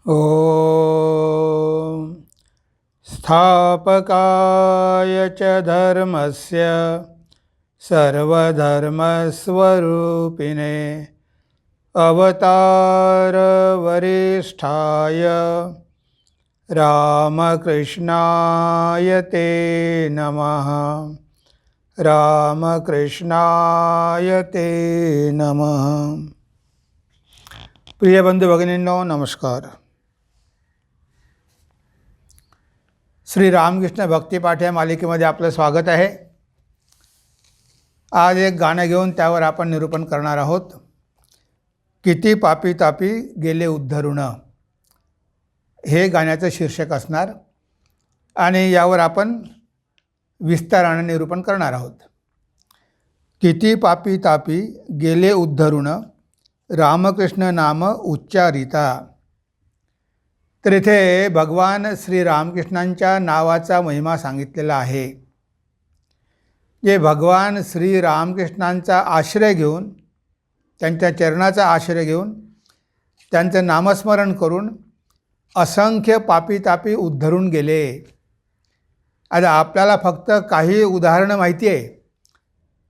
ॐ स्थापकाय च धर्मस्य सर्वधर्मस्वरूपिणे अवतारवरिष्ठाय रामकृष्णाय ते नमः। रामकृष्णाय ते नमः। प्रिय बंधू भगिनींनो, नमस्कार। श्री रामकृष्ण भक्तिपाठ या मालिकेमध्ये आपलं स्वागत आहे। आज एक गाणं घेऊन त्यावर आपण निरूपण करणार आहोत। किती पापी तापी गेले उद्धरून, हे गाण्याचं शीर्षक असणार आणि यावर आपण विस्ताराने निरूपण करणार आहोत। किती पापी तापी गेले उद्धरून, रामकृष्ण नाम उच्चारिता। तर इथे भगवान श्री रामकृष्णांच्या नावाचा महिमा सांगितलेला आहे। जे भगवान श्री रामकृष्णांचा आश्रय घेऊन, त्यांच्या चरणाचा आश्रय घेऊन, त्यांचं नामस्मरण करून असंख्य पापी तापी उद्धरून गेले। आता आपल्याला फक्त काही उदाहरणं माहिती आहे,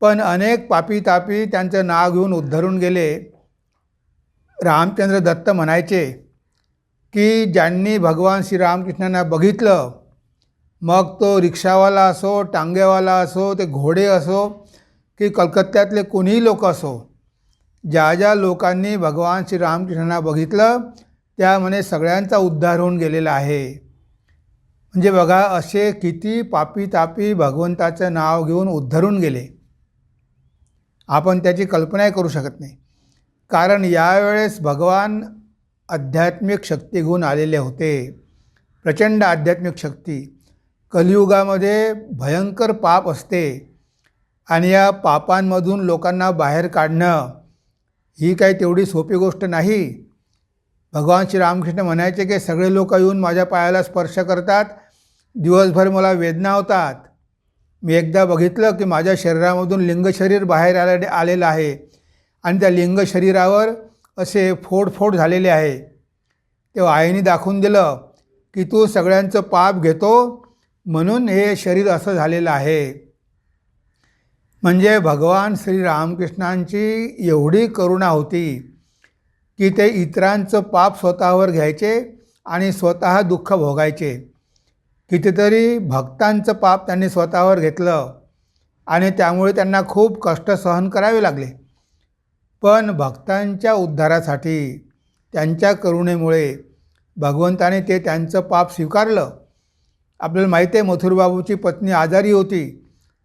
पण अनेक पापी तापी त्यांचं नाव घेऊन उद्धरून गेले। रामचंद्र दत्त म्हणायचे की ज्यांनी भगवान श्रीरामकृष्णांना बघितलं, मग तो रिक्षावाला असो, टांगेवाला असो, ते घोडे असो की कलकत्त्यातले कोणीही लोक असो, ज्या ज्या लोकांनी भगवान श्रीरामकृष्णांना बघितलं त्यामध्ये सगळ्यांचा उद्धार होऊन गेलेला आहे। म्हणजे बघा, असे किती पापी तापी भगवंताचं नाव घेऊन उद्धरून गेले, आपण त्याची कल्पनाही करू शकत नाही। कारण यावेळेस भगवान आध्यात्मिक शक्ती घेऊन आलेले होते, प्रचंड आध्यात्मिक शक्ती। कलियुगामध्ये भयंकर पाप असते आणि या पापांमधून लोकांना बाहेर काढणं ही काही तेवढी सोपी गोष्ट नाही। भगवान श्रीरामकृष्ण म्हणायचे की सगळे लोक येऊन माझ्या पायाला स्पर्श करतात, दिवसभर मला वेदना होतात। मी एकदा बघितलं की माझ्या शरीरामधून लिंग शरीर बाहेर आलेलं आहे आणि त्या लिंग शरीरावर असे फोड झालेले आहे। तेव्हा आईने दाखवून दिलं की तू सगळ्यांचं पाप घेतो म्हणून हे शरीर असं झालेलं आहे। म्हणजे भगवान श्री रामकृष्णांची एवढी करुणा होती की ते इतरांचं पाप स्वतःवर घ्यायचे आणि स्वतः दुःख भोगायचे। कितीतरी भक्तांचं पाप त्यांनी स्वतःवर घेतलं आणि त्यामुळे त्यांना खूप कष्ट सहन करावे लागले। पण भक्तांच्या उद्धारासाठी, त्यांच्या करुणेमुळे भगवंताने ते त्यांचं पाप स्वीकारलं। आपल्याला माहिती आहे, मथुरबाबूची पत्नी आजारी होती,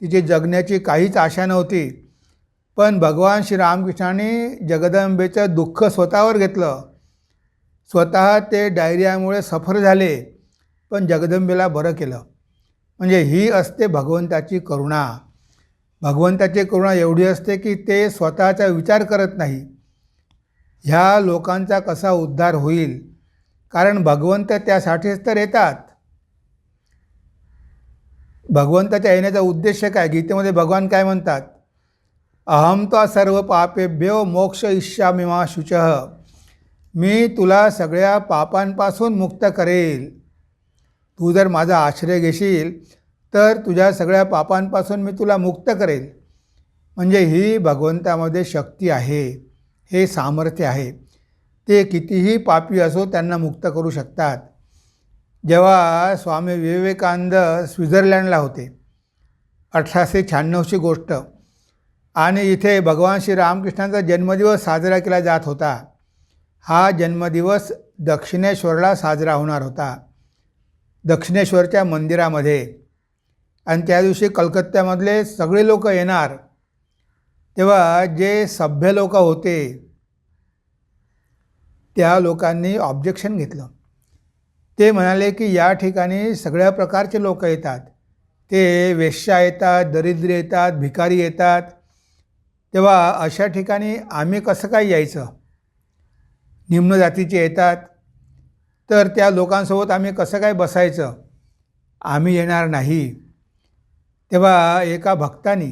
तिची जगण्याची काहीच आशा नव्हती, पण भगवान श्रीरामकृष्णाने जगदंबेचं दुःख स्वतःवर घेतलं। स्वतः ते डायरियामुळे सफर झाले, पण जगदंबेला बरं केलं। म्हणजे ही असते भगवंताची करुणा। भगवंताची करुणा एवढी असते की ते स्वतःचा विचार करत नाही, ह्या लोकांचा कसा उद्धार होईल, कारण भगवंत त्यासाठीच तर येतात। भगवंताच्या येण्याचा उद्देश काय? गीतेमध्ये भगवान काय म्हणतात? अहम त्वा सर्व पापेभ्यो मोक्षयिष्यामि मा शुचः। मी तुला सगळ्या पापांपासून मुक्त करेल। तू जर माझा आश्रय घेशील तर तुझ्या सगळ्या पापांपासून मी तुला मुक्त करेल। म्हणजे ही भगवंतामध्ये शक्ती आहे, हे सामर्थ्य आहे। ते कितीही पापी असो त्यांना मुक्त करू शकतात। जेव्हा स्वामी विवेकानंद स्वित्झर्लंडला होते, 1896ची गोष्ट, आणि इथे भगवान श्री रामकृष्णांचा जन्मदिवस साजरा केला जात होता। हा जन्मदिवस दक्षिणेश्वरला साजरा होणार होता, दक्षिणेश्वरच्या मंदिरामध्ये, आणि त्या दिवशी कलकत्त्यामधले सगळे लोक येणार। तेव्हा जे सभ्य लोक होते त्या लोकांनी ऑब्जेक्शन घेतलं। ते म्हणाले की या ठिकाणी सगळ्या प्रकारचे लोक येतात, ते वेश्या येतात, दरिद्री येतात, भिकारी येतात, तेव्हा अशा ठिकाणी आम्ही कसं काय यायचं? निम्न जातीचे येतात, तर त्या लोकांसोबत आम्ही कसं काय बसायचं? आम्ही येणार नाही। तेव्हा एका भक्तानी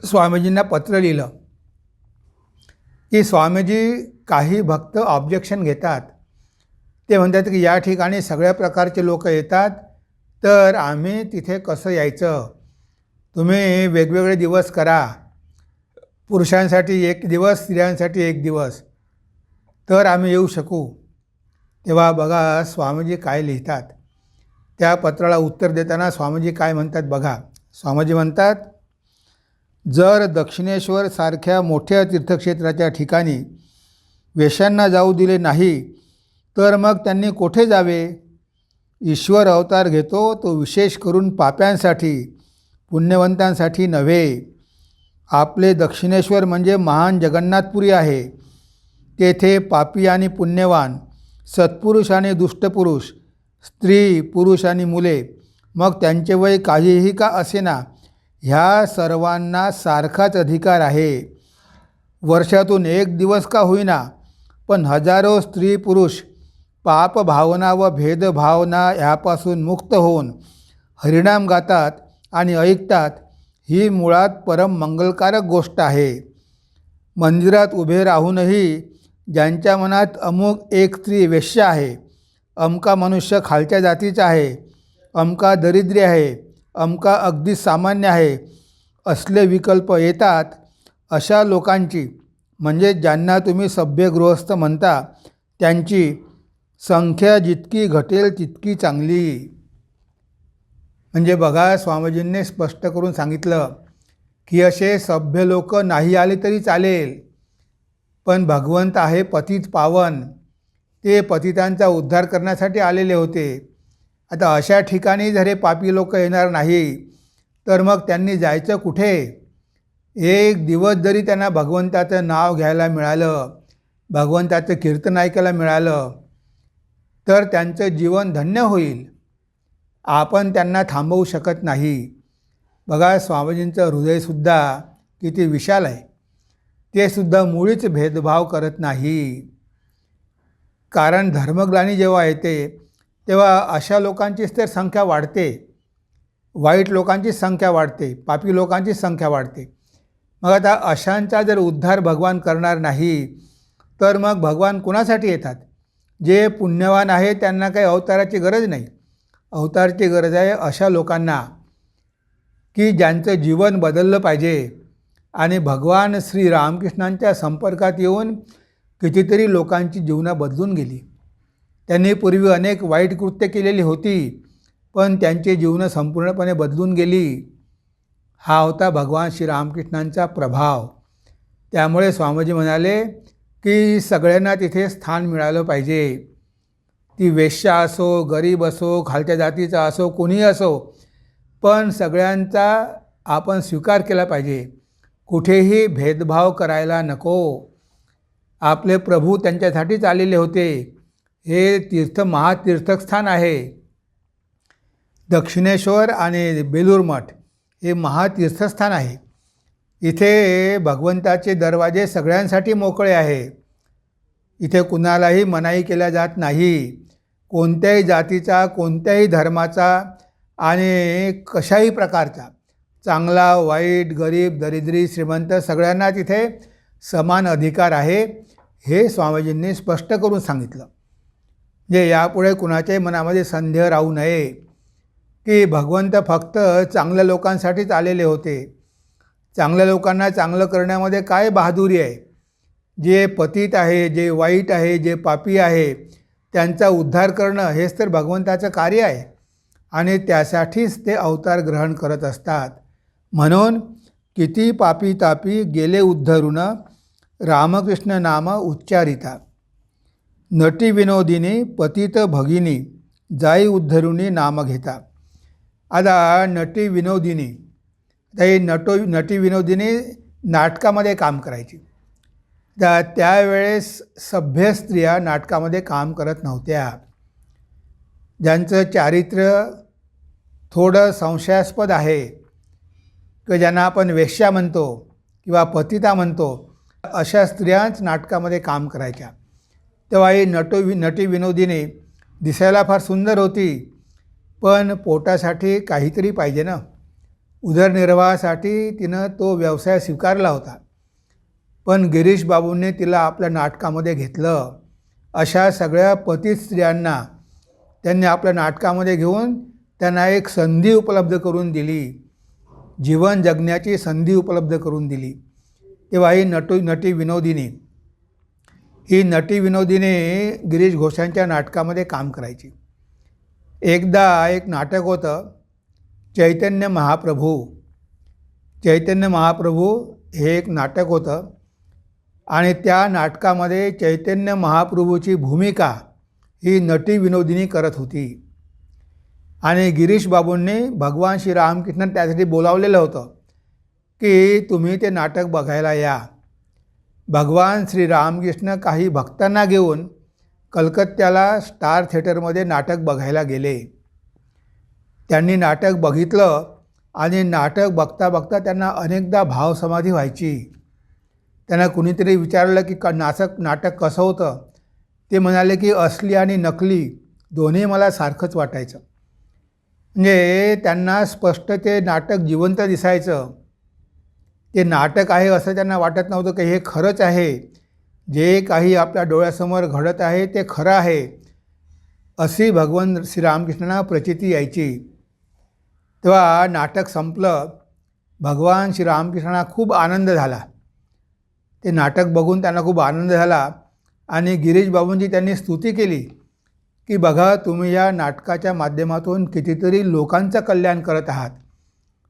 स्वामीजींना पत्र लिहिलं की स्वामीजी काही भक्त ऑब्जेक्शन घेतात. ते म्हणतात की या ठिकाणी सगळ्या प्रकारचे लोक येतात, तर आम्ही तिथे कसं यायचं? तुम्ही वेगवेगळे दिवस करा, पुरुषांसाठी 1 दिवस, स्त्रियांसाठी 1 दिवस, तर आम्ही येऊ शकू. तेव्हा बघा स्वामीजी काय लिहितात. त्या पत्राला उत्तर देताना स्वामीजी काय म्हणतात बघा. स्वामीजी म्हणतात, जर दक्षिणेश्वर सारख्या मोठ्या तीर्थक्षेत्राच्या ठिकाणी वेश्यांना जाऊ दिले नाही, तर मग त्यांनी कोठे जावे? ईश्वर अवतार घेतो तो विशेष करून पाप्यांसाठी, पुण्यवंतांसाठी नव्हे. आपले दक्षिणेश्वर म्हणजे महान जगन्नाथपुरी आहे. तेथे पापी आणि पुण्यवान, सत्पुरुष आणि दुष्टपुरुष, स्त्री पुरुष आणि मुले, मग त्यांचे वय काहीही का असेना, ह्या सर्वांना सारखाच अधिकार आहे. वर्षातून 1 दिवस का होईना, पण हजारो स्त्री पुरुष पापभावना व भेदभावना ह्यापासून मुक्त होऊन हरिनाम गातात आणि ऐकतात. ही मुळात परम मंगलकारक गोष्ट आहे. मंदिरात उभे राहूनही ज्यांच्या मनात अमुक एक स्त्री वेश्या आहे, अमका मनुष्य खालच्या जातीचा आहे, अमका दरिद्री आहे, अमका अगदी सामान्य आहे, असले विकल्प येतात, अशा लोकांची म्हणजे ज्यांना तुम्ही सभ्य गृहस्थ म्हणता त्यांची संख्या जितकी घटेल तितकी चांगली. म्हणजे बघा स्वामीजींनी स्पष्ट करून सांगितलं की असे सभ्य लोक नाही आले तरी चालेल, पण भगवंत आहे पतित पावन. ते पतितांचा उद्धार करण्यासाठी आलेले होते. आता अशा ठिकाणी जर हे पापी लोक येणार नाही, तर मग त्यांनी जायचं कुठे? 1 दिवस जरी त्यांना भगवंताचं नाव घ्यायला मिळालं, भगवंताचं कीर्तन ऐकायला मिळालं, तर त्यांचं जीवन धन्य होईल. आपण त्यांना थांबवू शकत नाही. बघा स्वामीजींचं हृदयसुद्धा किती विशाल आहे. ते सुद्धा मुळीच भेदभाव करत नाही. कारण धर्मग्लानी जेव्हा येते तेव्हा अशा लोकांचीच तर संख्या वाढते, वाईट लोकांची संख्या वाढते, पापी लोकांची संख्या वाढते. मग आता अशांचा जर उद्धार भगवान करणार नाही, तर मग भगवान कुणासाठी येतात? जे पुण्यवान आहे त्यांना काही अवताराची गरज नाही. अवताराची गरज आहे अशा लोकांना की ज्यांचं जीवन बदललं पाहिजे आणि भगवान श्री रामकृष्णांच्या संपर्कात येऊन कितीतरी लोकांची जीवनं बदलून गेली. त्यांनी पूर्वी अनेक वाईट कृत्य केलेली होती, पण त्यांची जीवनं संपूर्णपणे बदलून गेली. हा होता भगवान श्री रामकृष्णांचा प्रभाव. त्यामुळे स्वामीजी म्हणाले की सगळ्यांना तिथे स्थान मिळालं पाहिजे. ती वेश्या असो, गरीब असो, खालच्या जातीचा असो, कोणीही असो, पण सगळ्यांचा आपण स्वीकार केला पाहिजे. कुठेही भेदभाव करायला नको. आपले प्रभू त्यांच्यासाठीच आलेले होते. हे महातीर्थस्थान आहे. दक्षिणेश्वर आणि बेलूर मठ हे महातीर्थस्थान आहे. इथे भगवंताचे दरवाजे सगळ्यांसाठी मोकळे आहे. इथे कुणालाही मनाई केल्या जात नाही. कोणत्याही जातीचा, कोणत्याही धर्माचा आणि कशाही प्रकारचा, चांगला वाईट, गरीब दरिद्री श्रीमंत सगळ्यांना तिथे समान अधिकार आहे. हे स्वामीजींनी स्पष्ट करून सांगितलं. जे यापुढे कुणाच्याही मनामध्ये संदेह राहू नये की भगवंत फक्त चांगल्या लोकांसाठीच आलेले होते. चांगल्या लोकांना चांगलं करण्यामध्ये काय बहादुरी आहे? जे पतित आहे, जे वाईट आहे, जे पापी आहे, त्यांचा उद्धार करणं हेच तर भगवंताचं कार्य आहे आणि त्यासाठीच ते अवतार ग्रहण करत असतात. म्हणून किती पापी तापी गेले उद्धरून रामकृष्ण नाम उच्चारिता, नटी विनोदिनी पतित भगिनी जाई उद्धरुणी नाम घेता. आता नटी विनोदिनी, ही नटी विनोदिनी नाटकामध्ये काम करायची. त्यावेळेस सभ्य स्त्रिया नाटकामध्ये काम करत नव्हत्या. ज्यांचं चारित्र्य थोडं संशयास्पद आहे किंवा ज्यांना आपण वेश्या म्हणतो किंवा पतिता म्हणतो, अशा स्त्रियाच नाटकामध्ये काम करायच्या. तेव्हा ही नटी विनोदिनी दिसायला फार सुंदर होती, पण पोटासाठी काहीतरी पाहिजे ना. उदरनिर्वाहासाठी तिनं तो व्यवसाय स्वीकारला होता. पण गिरीश बाबूंनी तिला आपल्या नाटकामध्ये घेतलं. अशा सगळ्या पतित स्त्रियांना त्यांनी आपल्या नाटकामध्ये घेऊन त्यांना एक संधी उपलब्ध करून दिली, जीवन जगण्याची संधी उपलब्ध करून दिली. तेव्हा ही नटी विनोदिनी गिरीश घोषांच्या नाटकामध्ये काम करायची. एकदा एक नाटक होतं चैतन्य महाप्रभू हे एक नाटक होतं आणि त्या नाटकामध्ये चैतन्य महाप्रभूची भूमिका ही नटी विनोदिनी करत होती आणि गिरीश बाबूंनी भगवान श्री रामकृष्ण त्यासाठी बोलावलेलं होतं की तुम्ही ते नाटक बघायला या. भगवान श्री रामकृष्ण काही भक्तांना घेऊन कलकत्त्याला स्टार थिएटरमध्ये नाटक बघायला गेले. त्यांनी नाटक बघितलं आणि नाटक बघता बघता त्यांना अनेकदा भावसमाधी व्हायची. त्यांना कुणीतरी विचारलं की नाटक कसं होतं. ते म्हणाले की असली आणि नकली दोन्ही मला सारखंच वाटायचं. म्हणजे त्यांना स्पष्ट ते नाटक जिवंत दिसायचं. ते नाटक आहे असं त्यांना वाटत नव्हतं की हे खरंच आहे, जे काही आपल्या डोळ्यासमोर घडत आहे ते खरं आहे, अशी भगवान श्रीरामकृष्णांना प्रचिती यायची. तेव्हा नाटक संपलं. भगवान श्रीरामकृष्णांना खूप आनंद झाला. ते नाटक बघून त्यांना खूप आनंद झाला आणि गिरीश बाबूंची त्यांनी स्तुती केली की बघा तुम्ही या नाटकाच्या माध्यमातून कितीतरी लोकांचं कल्याण करत आहात.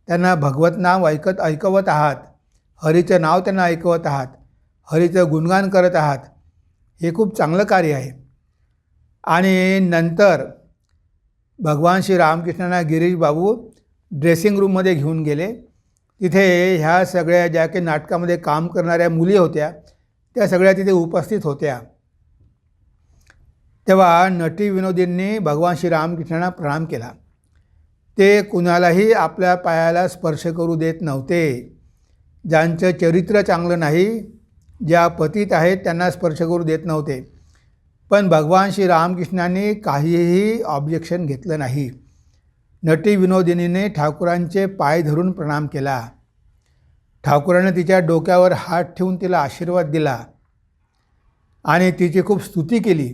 त्यांना भगवत नाम ऐकवत आहात, हरीचं नाव त्यांना ऐकवत आहात, हरीचं गुणगान करत आहात. हे खूप चांगलं कार्य आहे. आणि नंतर भगवान श्री रामकृष्णांना गिरीश बाबू ड्रेसिंग रूममध्ये घेऊन गेले. तिथे ह्या सगळ्या ज्या काही नाटकामध्ये काम करणाऱ्या मुली होत्या त्या सगळ्या तिथे उपस्थित होत्या. तेव्हा नटी विनोदींनी भगवान श्री रामकृष्णांना प्रणाम केला. ते कुणालाही आपल्या पायाला स्पर्श करू देत नव्हते. ज्यांचं चरित्र चांगलं नाही, ज्या पतित आहेत त्यांना स्पर्श करू देत नव्हते. पण भगवान श्री रामकृष्णांनी काहीही ऑब्जेक्शन घेतलं नाही. नटी विनोदिनीने ठाकूरांचे पाय धरून प्रणाम केला. ठाकूरांनी तिच्या डोक्यावर हात ठेवून तिला आशीर्वाद दिला आणि तिची खूप स्तुती केली.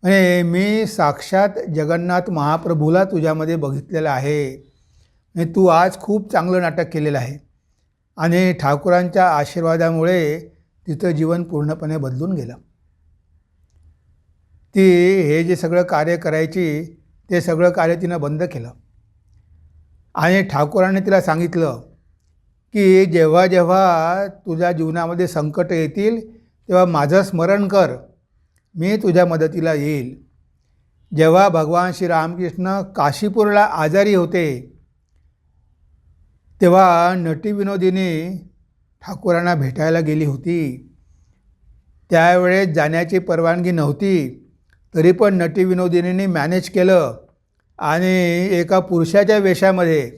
म्हणजे मी साक्षात जगन्नाथ महाप्रभूला तुझ्यामध्ये बघितलेलं आहे. म्हणजे तू आज खूप चांगलं नाटक केलेलं आहे. आणि ठाकूरांच्या आशीर्वादामुळे तिचं जीवन पूर्णपणे बदलून गेलं. ती हे जे सगळं कार्य करायची ते सगळं कार्य तिनं बंद केलं आणि ठाकूरांनी तिला सांगितलं की जेव्हा जेव्हा तुझ्या जीवनामध्ये संकट येतील तेव्हा माझं स्मरण कर, मी तुझ्या मदतीला येईल. जेव्हा भगवान श्री रामकृष्ण काशीपूरला आजारी होते तेव्हा नटी विनोदिनी ठाकूरांना भेटायला गेली होती. त्यावेळेस जाण्याची परवानगी नव्हती, तरी पण नटी विनोदिनीने मॅनेज केलं आणि एका पुरुषाच्या वेशामध्ये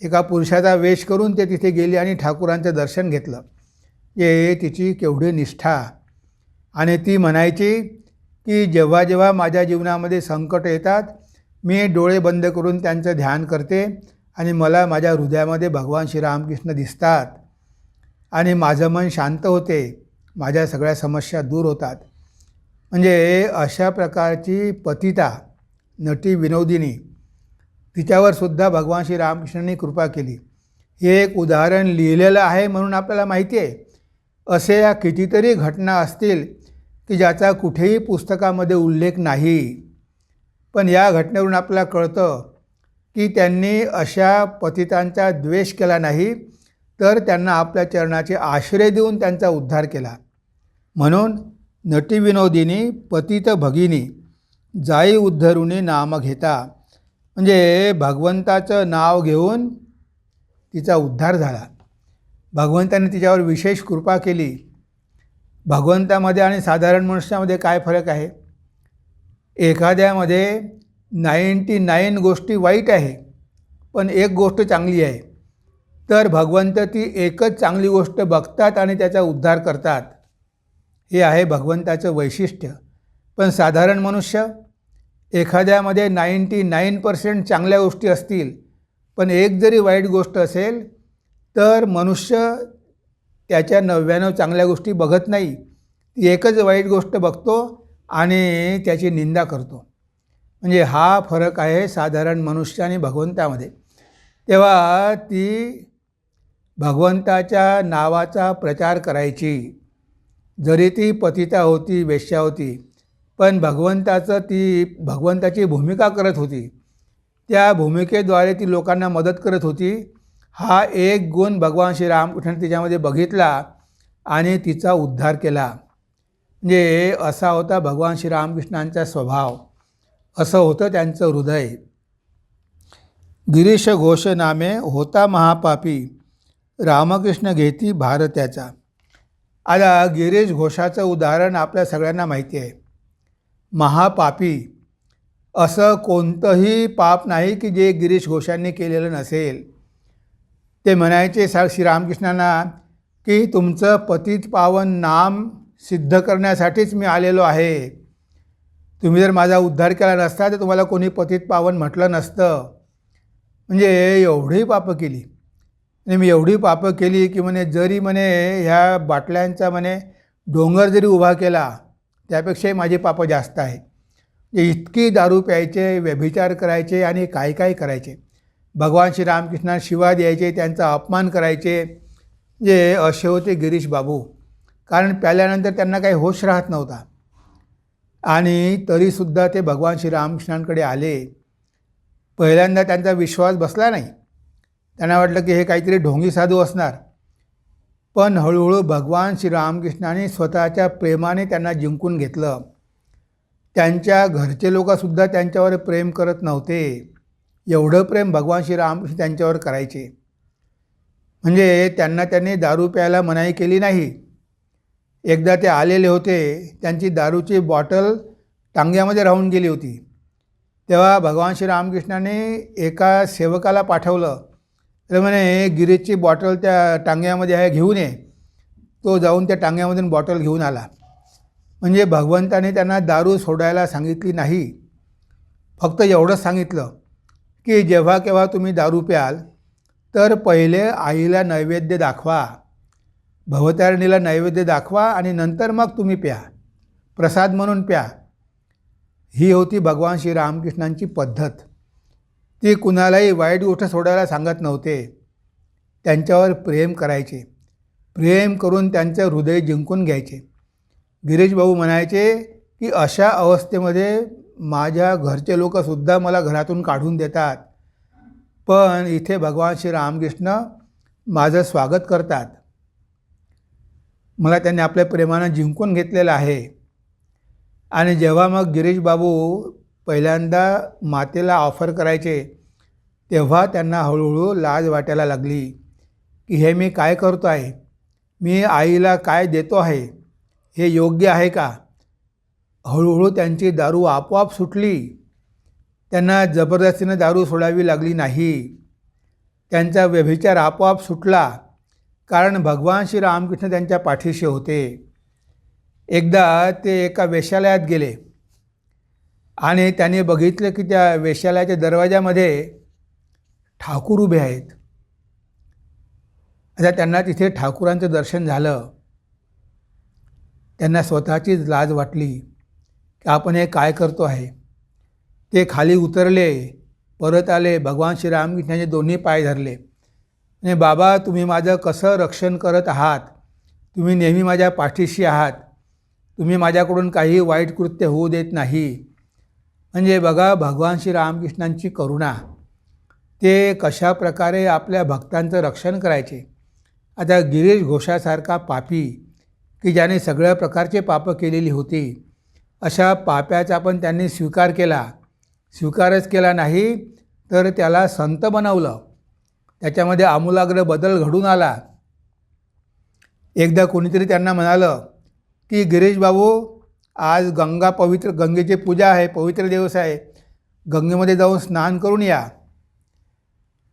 एका पुरुषाचा वेश करून ते तिथे गेली आणि ठाकूरांचं दर्शन घेतलं. हे तिची केवढी निष्ठा. आणि ती म्हणायची की जेव्हा जेव्हा माझ्या जीवनामध्ये संकट येतात मी डोळे बंद करून त्यांचं ध्यान करते आणि मला माझ्या हृदयामध्ये भगवान श्रीरामकृष्ण दिसतात आणि माझं मन शांत होते, माझ्या सगळ्या समस्या दूर होतात. म्हणजे अशा प्रकारची पतिता नटी विनोदिनी, तिच्यावरसुद्धा भगवान श्री रामकृष्णांनी कृपा केली. हे एक उदाहरण लिहिलेलं आहे म्हणून आपल्याला माहिती आहे. असे या कितीतरी घटना असतील की ज्याचा कुठेही पुस्तकामध्ये उल्लेख नाही, पण या घटनेवरून आपल्याला कळतं की त्यांनी अशा पतितांचा द्वेष केला नाही, तर त्यांना आपल्या चरणाचे आश्रय देऊन त्यांचा उद्धार केला. म्हणून नटी विनोदिनी पतित भगिनी जाई उद्धरुनी नाम घेता, म्हणजे भगवंताचं नाव घेऊन तिचा उद्धार झाला. भगवंताने तिच्यावर विशेष कृपा केली. भगवंतामध्ये आणि साधारण मनुष्यामध्ये काय फरक आहे? एखाद्यामध्ये 99 गोष्टी वाईट आहे पण एक गोष्ट चांगली आहे, तर भगवंत ती एकच चांगली गोष्ट बघतात आणि त्याचा उद्धार करतात. हे आहे भगवंताचं वैशिष्ट्य. पण साधारण मनुष्य, एखाद्यामध्ये 99% चांगल्या गोष्टी असतील पण एक जरी वाईट गोष्ट असेल तर मनुष्य त्याच्या 99 चांगल्या गोष्टी बघत नाही, ती एकच वाईट गोष्ट बघतो आणि त्याची निंदा करतो. म्हणजे हा फरक आहे साधारण मनुष्य आणि भगवंतामध्ये. तेव्हा ती भगवंताच्या नावाचा प्रचार करायची, जरी ती पतिता होती, वेश्या होती, पण भगवंताची भूमिका करत होती. त्या भूमिकेद्वारे ती लोकांना मदत करत होती. हा एक गुण भगवान श्रीरामकृष्ण तिच्यामध्ये बघितला आणि तिचा उद्धार केला. म्हणजे असा होता भगवान श्रीरामकृष्णांचा स्वभाव, असं होतं त्यांचं हृदय. गिरीश घोष नामे होता महापापी, रामकृष्ण घेती भार त्याचा. आता गिरीश घोषाचं उदाहरण आपल्या सगळ्यांना माहिती आहे. महापापी असं कोणतंही पाप नाही की जे गिरीश घोषांनी केलेलं नसेल. ते म्हणायचे श्रीरामकृष्णांना की तुमचं पतित पावन नाम सिद्ध करण्यासाठीच मी आलेलो आहे. तुम्ही जर माझा उद्धार केला नसता तर तुम्हाला कोणी पतित पावन म्हटलं नसतं. म्हणजे एवढी पापं केली आणि मी एवढी पापं केली की जरी ह्या बाटल्यांचा डोंगर जरी उभा केला त्यापेक्षाही माझी पापं जास्त आहे. इतकी दारू प्यायचे, व्यभिचार करायचे आणि काय काय करायचे. भगवान श्रीरामकृष्णांना शिवा द्यायचे, त्यांचा अपमान करायचे. जे असे होते गिरीश बाबू. कारण प्याल्यानंतर त्यांना काही होश राहत नव्हता आणि तरीसुद्धा ते भगवान श्रीरामकृष्णांकडे आले. पहिल्यांदा त्यांचा विश्वास बसला नाही. त्यांना वाटलं की हे काहीतरी ढोंगी साधू असणार. पण हळूहळू भगवान श्रीरामकृष्णाने स्वतःच्या प्रेमाने त्यांना जिंकून घेतलं. त्यांच्या घरचे लोकसुद्धा त्यांच्यावर प्रेम करत नव्हते. एवढं प्रेम भगवान श्रीरामकृष्ण त्यांच्यावर करायचे. म्हणजे त्यांनी दारू प्यायला मनाई केली नाही. एकदा ते आलेले होते, त्यांची दारूची बॉटल टांग्यामध्ये राहून गेली होती. तेव्हा भगवान श्रीरामकृष्णाने एका सेवकाला पाठवलं. तर गिरीशची बॉटल त्या टांग्यामध्ये आहे, घेऊन ये. तो जाऊन त्या टांग्यामधून बॉटल घेऊन आला. म्हणजे भगवंताने त्यांना दारू सोडायला सांगितली नाही. फक्त एवढंच सांगितलं की जेव्हा केव्हा तुम्ही दारू प्याल तर पहिले आईला नैवेद्य दाखवा, भवतारिणीला नैवेद्य दाखवा आणि नंतर मग तुम्ही प्या, प्रसाद म्हणून प्या. ही होती भगवान श्रीरामकृष्णांची पद्धत. ती कुणालाही वाईट गोष्ट सोडायला सांगत नव्हते. त्यांच्यावर प्रेम करायचे, प्रेम करून त्यांचं हृदय जिंकून घ्यायचे. गिरीश भाऊ म्हणायचे की अशा अवस्थेमध्ये माझ्या घरचे लोकसुद्धा मला घरातून काढून देतात, पण इथे भगवान श्रीरामकृष्ण माझं स्वागत करतात. मला त्यांनी आपल्या प्रेमानं जिंकून घेतलेलं आहे. आणि जेव्हा मग गिरीश बाबू पहिल्यांदा मातेला ऑफर करायचे तेव्हा त्यांना हळूहळू लाज वाटायला लागली की हे मी काय करतो आहे, मी आईला काय देतो आहे, हे योग्य आहे का. हळूहळू त्यांची दारू आपोआप सुटली. त्यांना जबरदस्तीनं दारू सोडावी लागली नाही. त्यांचा व्यभिचार आपोआप सुटला, कारण भगवान श्रीरामकृष्ण त्यांच्या पाठीशी होते. एकदा ते एका वेश्यालयात गेले आणि त्यांनी बघितलं की त्या वेश्यालयाच्या दरवाजामध्ये ठाकूर उभे आहेत. आता त्यांना तिथे ठाकूरांचं दर्शन झालं. त्यांना स्वतःचीच लाज वाटली की आपण हे काय करतो आहे. ते खाली उतरले, परत आले, भगवान श्रीरामकृष्णांचे दोन्ही पाय धरले आणि बाबा तुम्ही माझं कसं रक्षण करत आहात, तुम्ही नेहमी माझ्या पाठीशी आहात, तुम्ही माझ्याकडून काही वाईट कृत्य होऊ देत नाही. म्हणजे बघा भगवान श्रीरामकृष्णांची करुणा, ते कशा प्रकारे आपल्या भक्तांचं रक्षण करायचे. आता गिरीश घोषासारखा पापी की ज्याने सगळ्या प्रकारचे पापं केलेली होती, अशा पाप्याचा पण त्यांनी स्वीकारच केला नाही, तर त्याला संत बनवलं. त्याच्यामध्ये आमूलाग्र बदल घडून आला. एकदा कोणीतरी त्यांना म्हणालं की गिरीश बाबू आज गंगेची पूजा आहे, पवित्र दिवस आहे, गंगेमध्ये जाऊन स्नान करून या.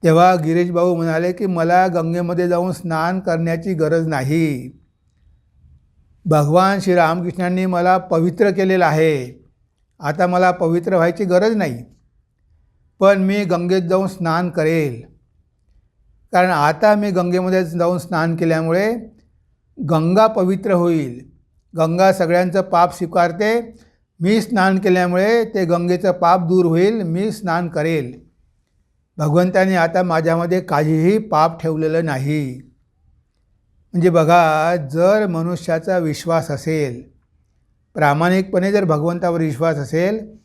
तेव्हा गिरीश भाऊ म्हणाले की मला गंगेमध्ये जाऊन स्नान करण्याची गरज नाही. भगवान श्रीरामकृष्णांनी मला पवित्र केलेलं आहे, आता मला पवित्र व्हायची गरज नाही, पण मी गंगेत जाऊन स्नान करेल. कारण आता मी गंगेमध्ये जाऊन स्नान केल्यामुळे गंगा पवित्र होईल. गंगा सगळ्यांचं पाप स्वीकारते. मी स्नान केल्यामुळे ते गंगेचं पाप दूर होईल. मी स्नान करेल. भगवंताने आता माझ्यामध्ये काहीही पाप ठेवलेलं नाही. म्हणजे बघा, जर मनुष्याचा विश्वास असेल, प्रामाणिकपणे जर भगवंतावर विश्वास असेल,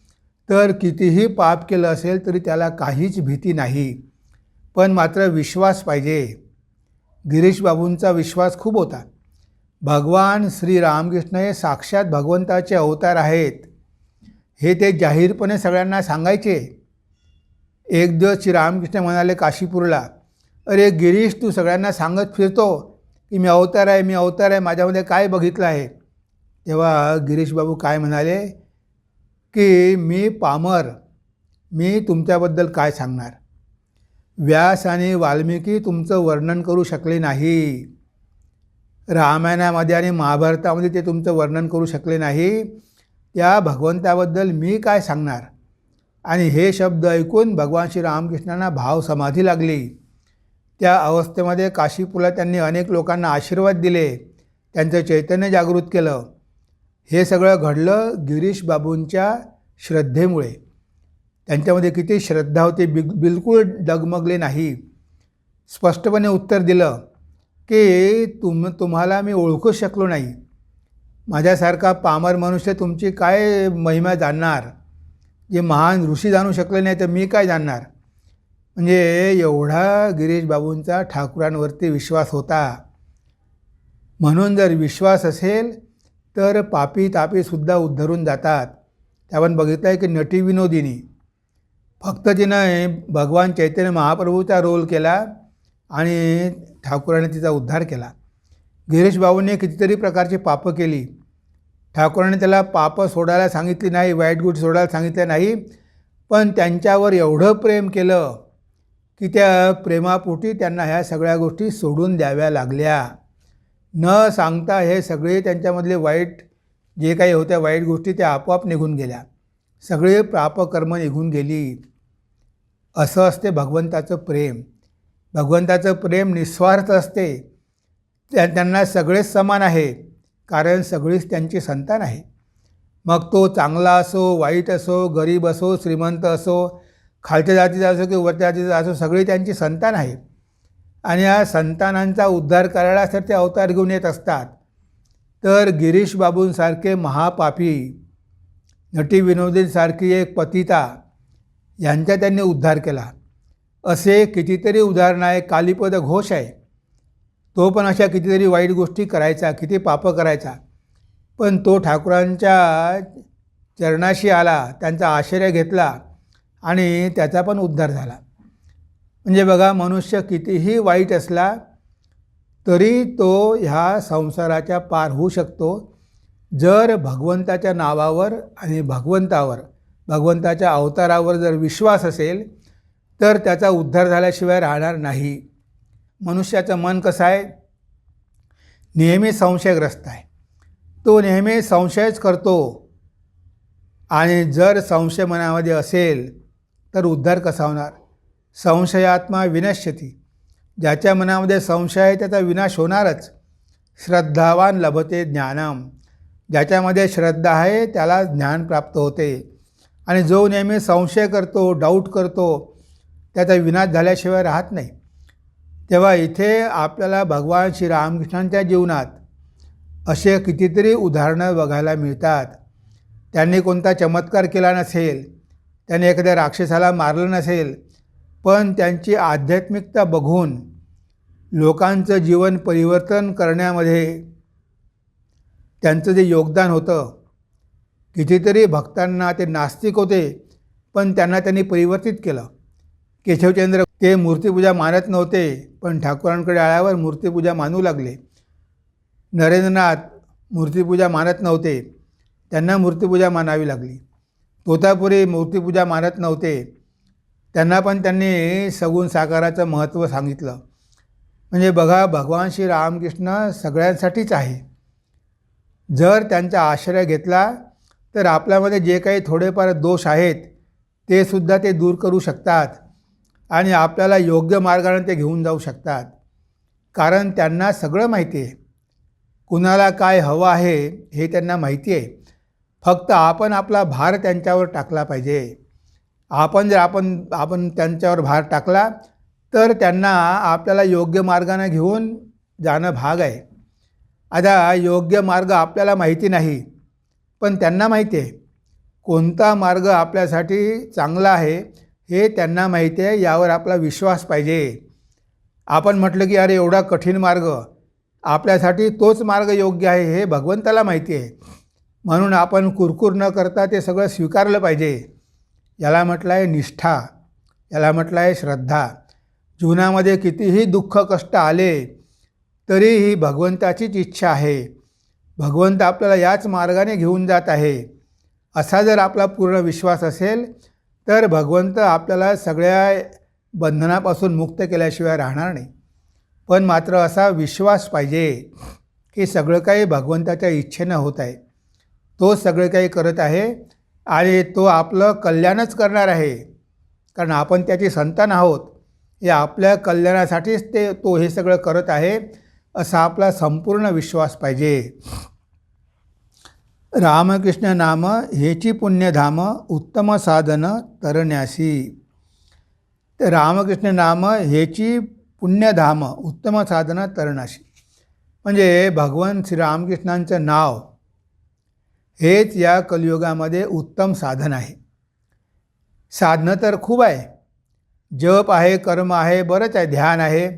तर कितीही पाप केलं असेल तरी त्याला काहीच भीती नाही. पण मात्र विश्वास पाहिजे. गिरीश बाबूंचा विश्वास खूप होता. भगवान श्री रामकृष्ण हे साक्षात भगवंताचे अवतार आहेत हे ते जाहीरपणे सगळ्यांना सांगायचे. एक दिवस श्री रामकृष्ण म्हणाले काशीपूरला, अरे गिरीश, तू सगळ्यांना सांगत फिरतो की मी अवतार आहे, मी अवतार आहे, माझ्यामध्ये काय बघितलं आहे? तेव्हा गिरीश बाबू काय म्हणाले की मी पामर, मी तुमच्याबद्दल काय सांगणार? व्यास आणि वाल्मिकी तुमचं वर्णन करू शकले नाही. रामायणामध्ये आणि महाभारतामध्ये ते तुमचं वर्णन करू शकले नाही. त्या भगवंताबद्दल मी काय सांगणार? आणि हे शब्द ऐकून भगवान श्री रामकृष्णांना भाव समाधी लागली. त्या अवस्थेमध्ये काशीपूरला त्यांनी अनेक लोकांना आशीर्वाद दिले, त्यांचं चैतन्य जागृत केलं. हे सगळं घडलं गिरीश बाबूंच्या श्रद्धेमुळे. त्यांच्यामध्ये किती श्रद्धा होती, बिलकुल डगमगले नाही. स्पष्टपणे उत्तर दिलं की तुम्हाला मी ओळखू शकलो नाही. माझ्यासारखा पामर मनुष्य तुमची काय महिमा जाणणार? जे महान ऋषी जाणू शकले नाही तर मी काय जाणणार? म्हणजे एवढा गिरीश बाबूंचा ठाकुरांवरती विश्वास होता. म्हणून जर विश्वास असेल तर पापी तापीसुद्धा उद्धरून जातात. आपण बघितलं आहे की नटी विनोदिनी फक्त तिनं भगवान चैतन्य महाप्रभूचा रोल केला आणि ठाकुराने तिचा उद्धार केला. गिरीश बाबूंनी कितीतरी प्रकारची पापं केली. ठाकुराने त्याला पापं सोडायला सांगितली नाही, वाईट गोष्टी सोडायला सांगितल्या नाही, पण त्यांच्यावर एवढं प्रेम केलं की त्या प्रेमापोटी त्यांना ह्या सगळ्या गोष्टी सोडून द्याव्या लागल्या. न सांगता हे सगळे त्यांच्यामधले वाईट जे काही होत्या वाईट गोष्टी त्या आपोआप निघून गेल्या. सगळे पापकर्म निघून गेली. असं असते भगवंताचं प्रेम. भगवंताचं प्रेम निस्वार्थ असते. त्यांना सगळेच समान आहे, कारण सगळीच त्यांची संतान आहे. मग तो चांगला असो, वाईट असो, गरीब असो, श्रीमंत असो, खालच्या जातीचा असो की वरच्या जातीचा असो, सगळी त्यांची संतान आहे. आणि या संतानांचा उद्धार करायला तर ते अवतार घेऊन येत असतात. तर गिरीश बाबूंसारखे महापापी, नटी विनोदींसारखी एक पतिता, यांचा त्यांनी उद्धार केला. असे कितीतरी उदाहरणं आहे. कालीपद घोष आहे, तो पण अशा कितीतरी वाईट गोष्टी करायचा, किती पापं करायचा, पण तो ठाकुरांच्या चरणाशी आला, त्यांचा आश्रय घेतला आणि त्याचा पण उद्धार झाला. म्हणजे बघा, मनुष्य कितीही वाईट असला तरी तो ह्या संसाराच्या पार होऊ शकतो, जर भगवंताच्या नावावर आणि भगवंताच्या अवतारावर जर विश्वास असेल तर त्याचा उद्धार झाल्याशिवाय राहणार नाही. मनुष्याचं मन कसं आहे? नेहमी संशयग्रस्त आहे. तो नेहमी संशयच करतो. आणि जर संशय मनामध्ये असेल तर उद्धार कसा होणार? संशयात्मा विनश्यती. ज्याच्या मनामध्ये संशय आहे त्याचा विनाश होणारच. श्रद्धावान लभते ज्ञानम. ज्याच्यामध्ये श्रद्धा आहे त्याला ज्ञान प्राप्त होते. आणि जो नेहमी संशय करतो, डाऊट करतो, त्याचा विनाश झाल्याशिवाय राहत नाही. तेव्हा इथे आपल्याला भगवान श्री रामकृष्णांच्या जीवनात असे कितीतरी उदाहरणं बघायला मिळतात. त्यांनी कोणता चमत्कार केला नसेल, त्यांनी एखाद्या राक्षसाला मारलं नसेल, पण त्यांची आध्यात्मिकता बघून लोकांचं जीवन परिवर्तन करण्यामध्ये त्यांचं जे योगदान होतं, कितीतरी भक्तांना, ते नास्तिक होते पण त्यांनी परिवर्तित केलं. केशवचंद्र ते मूर्तिपूजा मानत नव्हते, पण ठाकुरांकडे आल्यावर मूर्तिपूजा मानू लागले. नरेंद्रनाथ मूर्तिपूजा मानत नव्हते, त्यांना मूर्तिपूजा मानावी लागली. तोतापुरी मूर्तिपूजा मानत नव्हते, त्यांनी सगुण साकाराचं महत्त्व सांगितलं. म्हणजे बघा, भगवान श्री रामकृष्ण सगळ्यांसाठीच आहे. जर त्यांचा आश्रय घेतला तर आपल्यामध्ये जे काही थोडेफार दोष आहेत ते सुद्धा ते दूर करू शकतात आणि आपल्याला योग्य मार्गाने ते घेऊन जाऊ शकतात. कारण त्यांना सगळं माहिती आहे. कुणाला काय हवं आहे हे त्यांना माहिती आहे. फक्त आपण आपला भार त्यांच्यावर टाकला पाहिजे. जर आपण त्यांच्यावर भार टाकला तर त्यांना आपल्याला योग्य मार्गाने घेऊन जाणं भाग आहे. आता योग्य मार्ग आपल्याला माहिती नाही, पण त्यांना माहिती आहे. कोणता मार्ग आपल्यासाठी चांगला आहे हे त्यांना माहिती आहे. यावर आपला विश्वास पाहिजे. आपण म्हटलं की अरे एवढा कठीण मार्ग, आपल्यासाठी तोच मार्ग योग्य आहे हे भगवंताला माहिती आहे. म्हणून आपण कुरकुर न करता ते सगळं स्वीकारलं पाहिजे. याला म्हटलं आहे निष्ठा, याला म्हटलं आहे श्रद्धा. जीवनामध्ये कितीही दुःख कष्ट आले तरी ही भगवंताचीच इच्छा आहे. भगवंत आपल्याला याच मार्गाने घेऊन जात आहे असा जर आपला पूर्ण विश्वास असेल तर भगवंत आपल्याला सगळ्या बंधनापासून मुक्त केल्याशिवाय राहणार नाही. पण मात्र असा विश्वास पाहिजे की सगळं काही भगवंताच्या इच्छेनं होत आहे. तो सगळं काही करत आहे आणि तो आपलं कल्याणच करणार आहे. कारण आपण त्याची संतान आहोत. हे आपल्या कल्याणासाठीच तो हे सगळं करत आहे असा आपला संपूर्ण विश्वास पाहिजे. रामकृष्ण नाम हेची पुण्यधाम उत्तम साधन तरण्यासी. तर रामकृष्ण नाम हेची पुण्यधाम उत्तम साधन तरणाशी म्हणजे भगवान श्रीरामकृष्णांचं नाव हेच या कलियुगामध्ये उत्तम साधन आहे. साधनं तर खूप आहे, जप आहे, कर्म आहे, बरंच आहे, ध्यान आहे.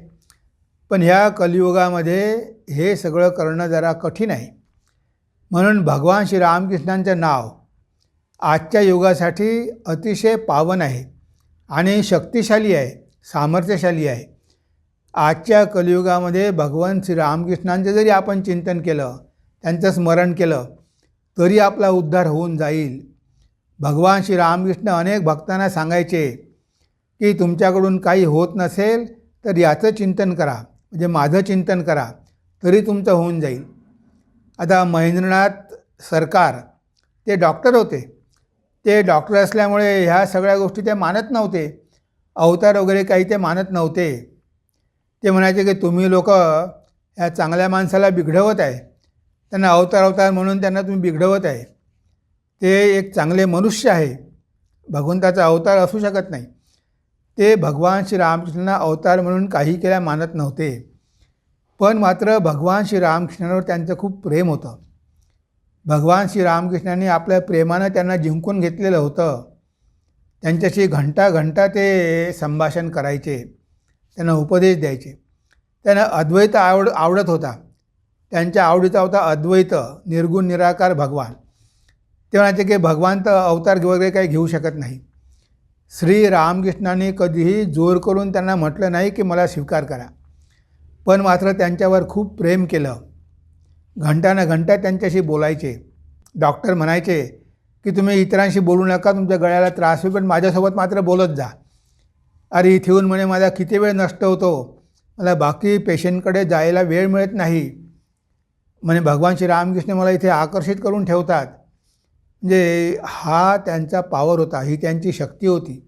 पण ह्या कलियुगामध्ये हे सगळं करणं जरा कठीण आहे. म्हणून भगवान श्रीरामकृष्णांचं नाव आजच्या युगासाठी अतिशय पावन आहे आणि शक्तिशाली आहे, सामर्थ्यशाली आहे. आजच्या कलियुगामध्ये भगवान श्रीरामकृष्णांचं जरी आपण चिंतन केलं, त्यांचं स्मरण केलं तरी आपला उद्धार होऊन जाईल. भगवान श्रीरामकृष्ण अनेक भक्तांना सांगायचे की तुमच्याकडून काही होत नसेल तर याचं चिंतन करा, म्हणजे माझं चिंतन करा, तरी तुमचं होऊन जाईल. आता महेंद्रनाथ सरकार ते डॉक्टर होते. ते डॉक्टर असल्यामुळे ह्या सगळ्या गोष्टी ते मानत नव्हते. अवतार वगैरे काही ते मानत नव्हते. ते म्हणायचे की तुम्ही लोक ह्या चांगल्या माणसाला बिघडवत आहे, त्यांना अवतार म्हणून त्यांना तुम्ही बिघडवत आहे. ते एक चांगले मनुष्य आहे, भगवंताचा अवतार असू शकत नाही. ते भगवान श्रीरामकृष्णांना अवतार म्हणून काही केल्या मानत नव्हते. पण मात्र भगवान श्रीरामकृष्णांवर त्यांचं खूप प्रेम होतं. भगवान श्रीरामकृष्णांनी आपल्या प्रेमानं त्यांना जिंकून घेतलेलं होतं. त्यांच्याशी घंटा ते संभाषण करायचे, त्यांना उपदेश द्यायचे. त्यांना अद्वैत आवडत होता. त्यांच्या आवडीचा होता अद्वैत, निर्गुण निराकार भगवान. ते म्हणायचे की भगवान तर अवतार वगैरे काही घेऊ शकत नाही. श्री रामकृष्णांनी कधीही जोर करून त्यांना म्हटलं नाही की मला स्वीकार करा. पण मात्र त्यांच्यावर खूप प्रेम केलं. घंटा त्यांच्याशी बोलायचे. डॉक्टर म्हणायचे की तुम्ही इतरांशी बोलू नका, तुमच्या गळ्याला त्रास होईल, पण माझ्यासोबत मात्र बोलत जा. अरे इथे येऊन म्हणे माझा किती वेळ नष्ट होतो, मला बाकी पेशंटकडे जायला वेळ मिळत नाही. म्हणे भगवान श्रीरामकृष्ण मला इथे आकर्षित करून ठेवतात. म्हणजे हा त्यांचा पॉवर होता, ही त्यांची शक्ती होती.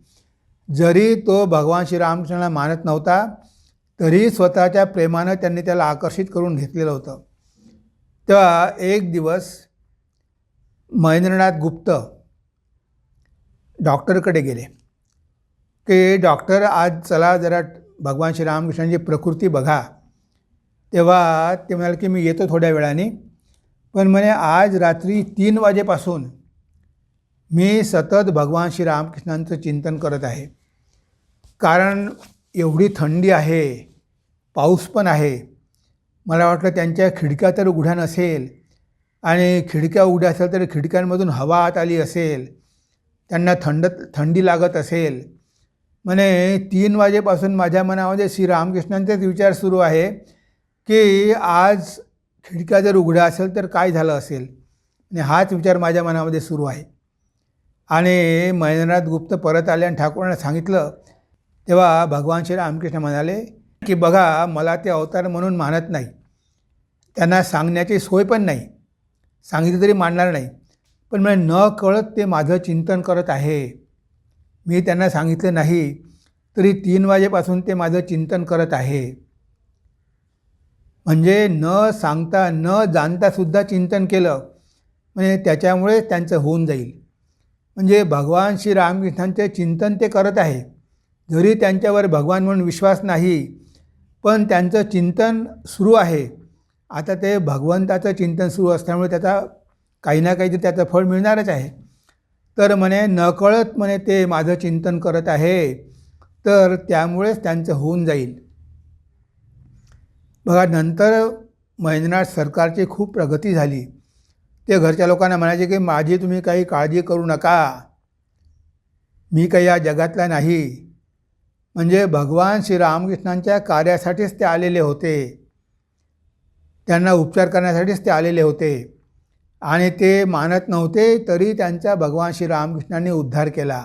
जरी तो भगवान श्रीरामकृष्णाला मानत नव्हता तरी स्वतःच्या प्रेमानं त्यांनी त्याला आकर्षित करून घेतलेलं होतं. तेव्हा एक दिवस महेंद्रनाथ गुप्त डॉक्टरकडे गेले की डॉक्टर आज चला जरा भगवान श्रीरामकृष्णांची प्रकृती बघा. तेव्हा ते म्हणाले की मी येतो थोड्या वेळाने, पण म्हणे आज रात्री 3 वाजेपासून मी सतत भगवान श्रीरामकृष्णांचं चिंतन करत आहे. कारण एवढी थंडी आहे, पाऊस पण आहे. मला वाटलं त्यांच्या खिडक्या तर उघड्या नसेल, आणि खिडक्या उघड्या असेल तर खिडक्यांमधून हवा आत आली असेल, त्यांना थंडी लागत असेल. म्हणे 3 वाजेपासून माझ्या मनामध्ये श्रीरामकृष्णांचेच विचार सुरू आहे की आज खिडक्या जर उघड्या असेल तर काय झालं असेल, आणि हाच विचार माझ्या मनामध्ये सुरू आहे. आणि महेंद्रनाथ गुप्त परत आले आणि ठाकूरांना सांगितलं. तेव्हा भगवान श्रीरामकृष्ण म्हणाले की बघा मला ते अवतार म्हणून मानत नाही, त्यांना सांगण्याची सोय पण नाही, सांगितलं तरी मानणार नाही. पण मला न कळत ते माझं चिंतन करत आहे. मी त्यांना सांगितलं नाही तरी 3 वाजेपासून ते माझं चिंतन करत आहे. म्हणजे न सांगता न जाणतासुद्धा चिंतन केलं म्हणजे त्याच्यामुळे त्यांचं होऊन जाईल. म्हणजे भगवान श्री रामकृष्णांचे चिंतन ते करत आहे, जरी त्यांच्यावर भगवान म्हणून विश्वास नाही, पण त्यांचं चिंतन सुरू आहे. आता ते भगवंताचं चिंतन सुरू असल्यामुळे त्याचा काही ना काहीतरी त्याचं फळ मिळणारच आहे. तर म्हणे नकळत म्हणे ते माझं चिंतन करत आहे, तर त्यामुळेच त्यांचं होऊन जाईल. बघा, नंतर महेंद्रनाथ सरकारची खूप प्रगती झाली. ते घरच्या लोकांना म्हणायचे की माझी तुम्ही काही काळजी करू नका, मी काही या जगातला नाही. म्हणजे भगवान श्री रामकृष्णांच्या कार्यासाठीच ते आलेले होते, त्यांना उपचार करण्यासाठीच ते आलेले होते. आणि ते मानत नव्हते तरी त्यांचा भगवान श्री रामकृष्णांनी उद्धार केला.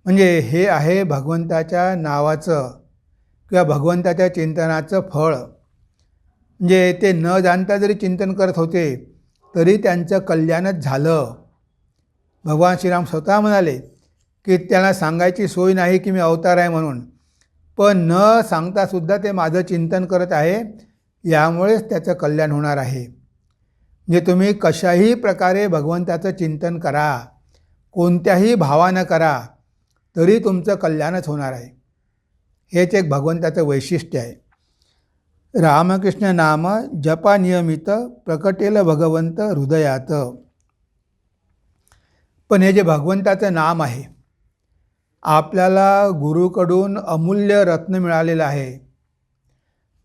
म्हणजे हे आहे भगवंताच्या नावाचं किंवा भगवंताच्या चिंतनाचं फळ. म्हणजे ते न जाणता जरी चिंतन करत होते तरी त्यांचं कल्याणच झालं. भगवान श्रीराम स्वतः म्हणाले की त्यांना सांगायची सोय नाही की मी अवतार आहे म्हणून, पण न सांगतासुद्धा ते माझं चिंतन करत आहे, यामुळेच त्याचं कल्याण होणार आहे. म्हणजे तुम्ही कशाही प्रकारे भगवंताचं चिंतन करा, कोणत्याही भावानं करा, तरी तुमचं कल्याणच होणार आहे. हेच एक भगवंताचं वैशिष्ट्य आहे. रामकृष्ण नाम जपा नियमित प्रकटेल भगवंत हृदयात. पण हे जे भगवंताचं नाम आहे, आपल्याला गुरुकडून अमूल्य रत्न मिळालेलं आहे.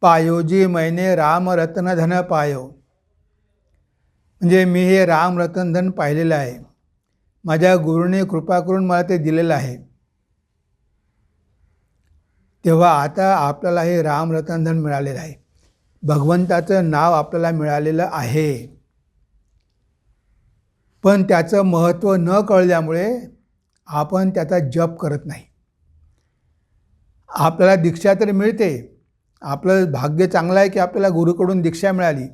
पायोजी मैने राम रत्न धन पायो. म्हणजे मी हे राम रत्न धन पाहिलेलं आहे, माझ्या गुरुने कृपा करून मला ते दिलेलं आहे. तेव्हा आता आपल्याला हे राम रत्न धन मिळालेलं आहे, भगवंताचं नाव आपल्याला मिळालेलं आहे. पण त्याचं महत्त्व न कळल्यामुळे आपण त्याचा जप करत नाही. आपल्याला दीक्षा तर मिळते, आपलं भाग्य चांगलं आहे की आपल्याला गुरुकडून दीक्षा मिळाली.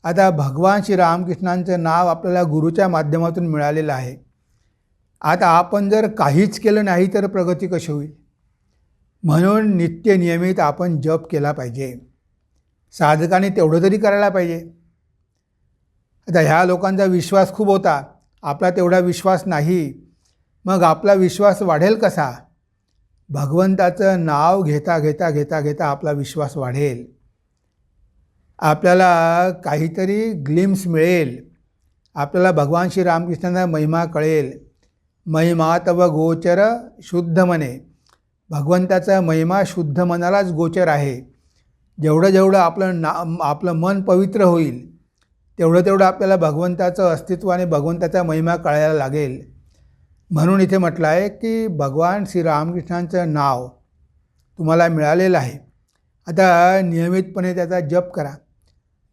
आता भगवान श्री रामकृष्णांचं नाव आपल्याला गुरुच्या माध्यमातून मिळालेलं आहे. आता आपण जर काहीच केलं नाही तर प्रगती कशी होईल? म्हणून नित्य नियमित आपण जप केला पाहिजे. साधकाने तेवढं तरी करायला पाहिजे. आता ह्या लोकांचा विश्वास खूप होता, आपला तेवढा विश्वास नाही. मग आपला विश्वास वाढेल कसा? भगवंताचं नाव घेता घेता घेता घेता आपला विश्वास वाढेल. आपल्याला काहीतरी ग्लिम्स मिळेल, आपल्याला भगवान श्री रामकृष्णांचा महिमा कळेल. महिमा तव गोचर शुद्ध मने. भगवंताचा महिमा शुद्ध मनालाच गोचर आहे. जेवढं जेवढं आपलं मन पवित्र होईल तेवढं तेवढं आपल्याला भगवंताचं अस्तित्व आणि भगवंताचा महिमा कळायला लागेल. म्हणून इथे म्हटलं आहे की भगवान श्री रामकृष्णांचं नाव तुम्हाला मिळालेलं आहे. आता नियमितपणे त्याचा जप करा.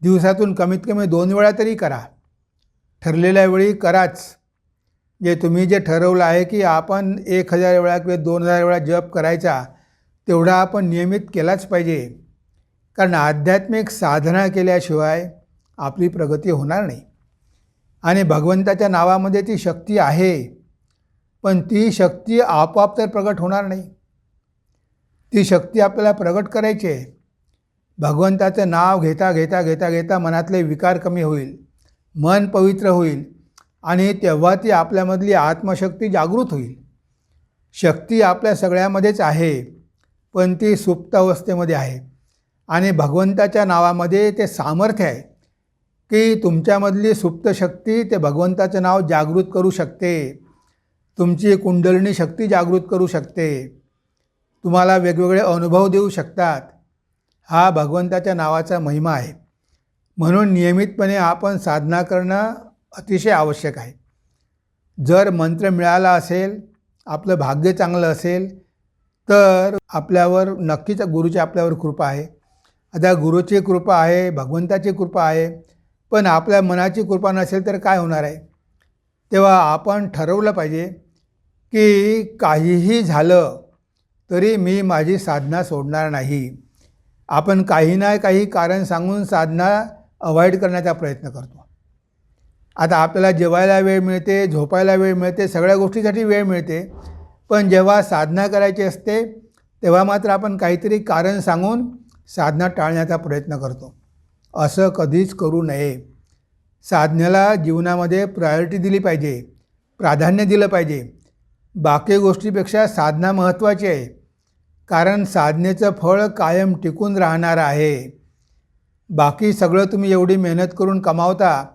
दिवसातून कमीत कमी 2 वेळा तरी करा. ठरलेल्या वेळी कराच. जे तुम्ही जे ठरवलं आहे की आपण 1000 वेळा किंवा 2000 वेळा जप करायचा, तेवढा आपण नियमित केलाच पाहिजे. कारण आध्यात्मिक साधना केल्याशिवाय आपली प्रगती होणार नाही. आणि भगवंताच्या नावामध्ये ती शक्ती आहे, पण ती शक्ती आपोआप तर प्रगट होणार नाही. ती शक्ती आपल्याला प्रगट करायची आहे. भगवंताचं नाव घेता घेता घेता घेता मनातले विकार कमी होईल, मन पवित्र होईल आणि तेव्हा ती आपल्यामधली आत्मशक्ती जागृत होईल. शक्ती आपल्या सगळ्यामध्येच आहे, पण ती सुप्त अवस्थेमध्ये आहे. आणि भगवंताच्या नावामध्ये ते सामर्थ्य आहे की तुमच्यामधली सुप्त शक्ती ते भगवंताचं नाव जागृत करू शकते. तुमची कुंडलिनी शक्ती जागृत करू शकते, तुम्हाला वेगवेगळे अनुभव देऊ शकतात. हा भगवंताच्या नावाचा महिमा आहे. म्हणून नियमितपणे आपण साधना करणं अतिशय आवश्यक आहे. जर मंत्र मिळाला असेल, आपलं भाग्य चांगलं असेल, तर आपल्यावर नक्कीच गुरुची आपल्यावर कृपा आहे. आता गुरुची कृपा आहे, भगवंताची कृपा आहे, पण आपल्या मनाची कृपा नसेल तर काय होणार आहे? तेव्हा आपण ठरवलं पाहिजे की काहीही झालं तरी मी माझी साधना सोडणार नाही. आपण काही ना काही कारण सांगून साधना अवॉइड करण्याचा प्रयत्न करतो. आता आपल्याला जेवायला वेळ मिळते, झोपायला वेळ मिळते, सगळ्या गोष्टीसाठी वेळ मिळते, पण जेव्हा साधना करायची असते तेव्हा मात्र आपण काहीतरी कारण सांगून साधना टाळण्याचा प्रयत्न करतो. असं कधीच करू नये. साधनेला जीवनामध्ये प्रायोरिटी दिली पाहिजे, प्राधान्य दिलं पाहिजे. बाकी गोष्टीपेक्षा साधना महत्त्वाची आहे. कारण साधनेचं फळ कायम टिकून राहणार आहे. बाकी सगळं तुम्ही एवढी मेहनत करून कमावता,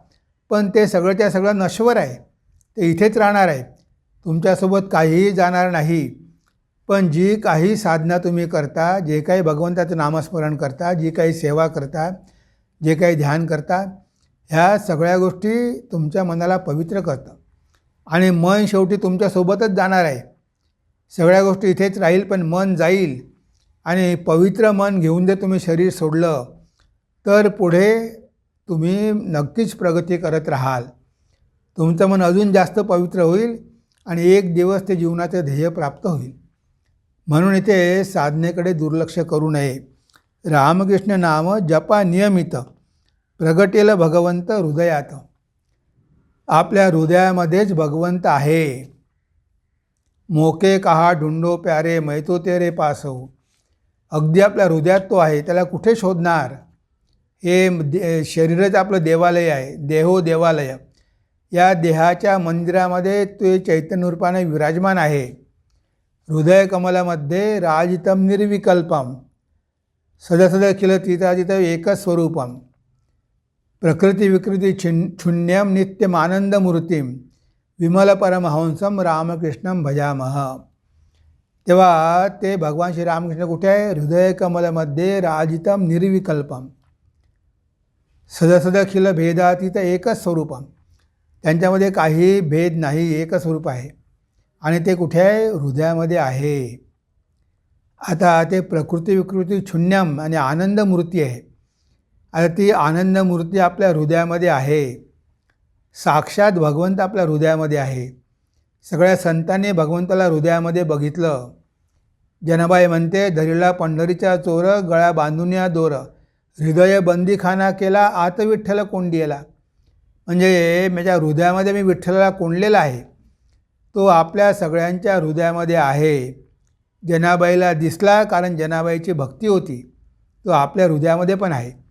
पण ते सगळंच्या सगळं नश्वर आहे. ते इथेच राहणार आहे, तुमच्यासोबत काहीही जाणार नाही. पण जी काही साधना तुम्ही करता, जे काही भगवंताचं नामस्मरण करता, जी काही सेवा करता, जे काही ध्यान करता, ह्या सगळ्या गोष्टी तुमच्या मनाला पवित्र करतं. आणि मन शेवटी तुमच्यासोबतच जाणार आहे. सगळ्या गोष्टी इथेच राहील, पण मन जाईल. आणि पवित्र मन घेऊन जर तुम्ही शरीर सोडलं तर पुढे तुम्ही नक्कीच प्रगती करत राहाल. तुमचं मन अजून जास्त पवित्र होईल आणि एक दिवस ते जीवनाचं ध्येय प्राप्त होईल. म्हणून इथे साधनेकडे दुर्लक्ष करू नये. रामकृष्ण नाम जपा नियमित, प्रगटेल भगवंत हृदयात. आपल्या हृदयामध्येच भगवंत आहे. मोके कहा ढूंढो प्यारे, मैं तो तेरे पास हो. अगदी आपल्या हृदयात तो आहे, त्याला कुठे शोधणार. हे शरीरच आपलं देवालय आहे, देहो देवालय. या देहाच्या मंदिरामध्ये ते चैतन्य रूपाने विराजमान आहे. हृदय कमलामध्ये राजितम निर्विकल्पम, सदसद अखिल तिताजित एकच स्वरूपम, प्रकृती विकृती शून्यम नित्यमानंदमूर्तीम, विमल परमहंसम रामकृष्णम भजामह. तेव्हा ते भगवान श्री रामकृष्ण कुठे आहे? हृदय कमलमध्ये राजितम निर्विकल्पम, सदसदखिल भेदातीत एकच स्वरूपम. त्यांच्यामध्ये काही भेद नाही, एकच स्वरूप आहे. आणि ते कुठे आहे? हृदयामध्ये आहे. आता ते प्रकृती विकृती शून्यम आणि आनंदमूर्ती आहे. आता ती आनंदमूर्ती आपल्या हृदयामध्ये आहे. साक्षात भगवंत आपल्या हृदयामध्ये आहे. सगळ्या संतांनी भगवंताला हृदयामध्ये बघितलं. जनाबाई म्हणते, धरिला पंढरीचा चोर, गळा बांधून या दोर, हृदय बंदीखाना केला, आत विठ्ठल कोंडियेला. म्हणजे माझ्या हृदयामध्ये मी विठ्ठलाला कोंडलेला आहे. तो आपल्या सगळ्यांच्या हृदयामध्ये आहे. जनाबाईला दिसला कारण जनाबाईची भक्ती होती. तो आपल्या हृदयामध्ये पण आहे.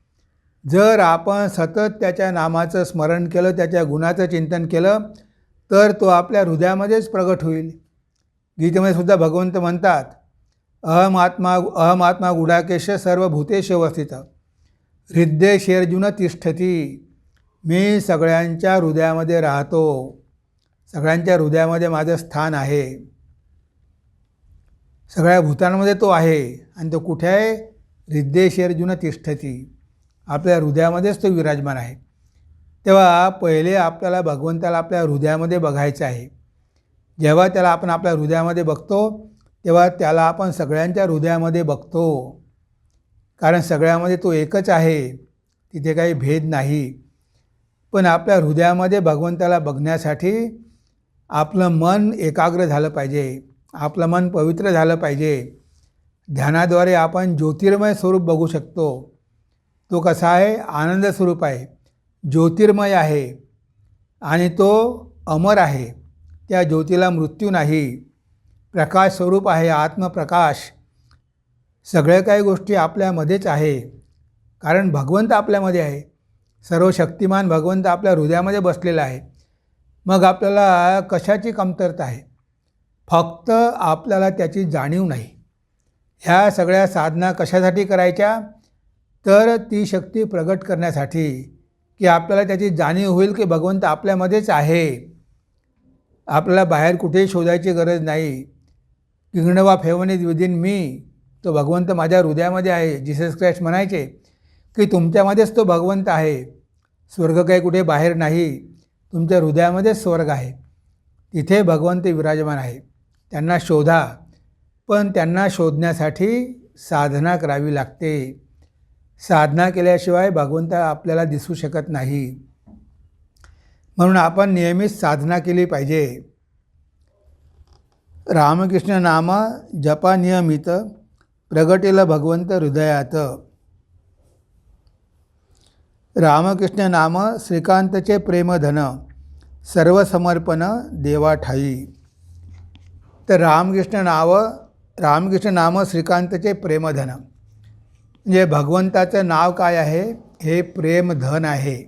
जर आपण सतत त्याच्या नामाचं स्मरण केलं, त्याच्या गुणाचं चिंतन केलं, तर तो आपल्या हृदयामध्येच प्रगट होईल. गीतेमध्ये सुद्धा भगवंत म्हणतात, अहम आत्मा गुडाकेश सर्वभूतेश अवस्थित, हृदयेषु तिष्ठती. मी सगळ्यांच्या हृदयामध्ये राहतो. सगळ्यांच्या हृदयामध्ये माझं स्थान आहे. सगळ्या भूतांमध्ये तो आहे. आणि तो कुठे आहे? हृदयेषु तिष्ठती. आपल्या हृदयामध्येच तो विराजमान आहे. तेव्हा पहिले आपल्याला भगवंताला आपल्या हृदयामध्ये बघायचं आहे. जेव्हा त्याला आपण आपल्या हृदयामध्ये बघतो, तेव्हा त्याला आपण सगळ्यांच्या हृदयामध्ये बघतो. कारण सगळ्यामध्ये तो एकच आहे, तिथे काही भेद नाही. पण आपल्या हृदयामध्ये भगवंताला बघण्यासाठी आपलं मन एकाग्र झालं पाहिजे, आपलं मन पवित्र झालं पाहिजे. ध्यानाद्वारे आपण ज्योतिर्मय स्वरूप बघू शकतो. तो कसा आहे? आनंद स्वरूप आहे, ज्योतिर्मय आहे आणि तो अमर आहे. त्या ज्योतीला मृत्यू नाही. प्रकाश स्वरूप आहे, आत्मप्रकाश. सगळ्या काही गोष्टी आपल्यामध्येच आहे. कारण भगवंत आपल्यामध्ये आहे. सर्व शक्तिमान भगवंत आपल्या हृदयामध्ये बसलेला आहे. मग आपल्याला कशाची कमतरता आहे? फक्त आपल्याला त्याची जाणीव नाही. ह्या सगळ्या साधना कशासाठी करायच्या? तर ती शक्ती प्रगट करण्यासाठी, की आपल्याला त्याची जाणीव होईल की भगवंत आपल्यामध्येच आहे. आपल्याला बाहेर कुठेही शोधायची गरज नाही. किंगडवा फेवनीज विदिन मी, तो भगवंत माझ्या हृदयामध्ये आहे. जीसस ख्राइस्ट म्हणायचे की तुमच्यामध्येच तो भगवंत आहे. स्वर्ग काही कुठे बाहेर नाही, तुमच्या हृदयामध्येच स्वर्ग आहे. तिथे भगवंत विराजमान आहे. त्यांना शोधा. पण त्यांना शोधण्यासाठी साधना करावी लागते. साधना केल्याशिवाय भगवंत आपल्याला दिसू शकत नाही. म्हणून आपण नेहमीच साधना केली पाहिजे. रामकृष्ण नाम जपा नियमित, प्रगटेल भगवंत हृदयात. रामकृष्ण नाम श्रीकांतचे प्रेमधन, सर्व समर्पण देवा ठाई. तर रामकृष्ण नाम श्रीकांतचे प्रेमधन. म्हणजे भगवंताचं नाव काय आहे? हे प्रेम धन आहे.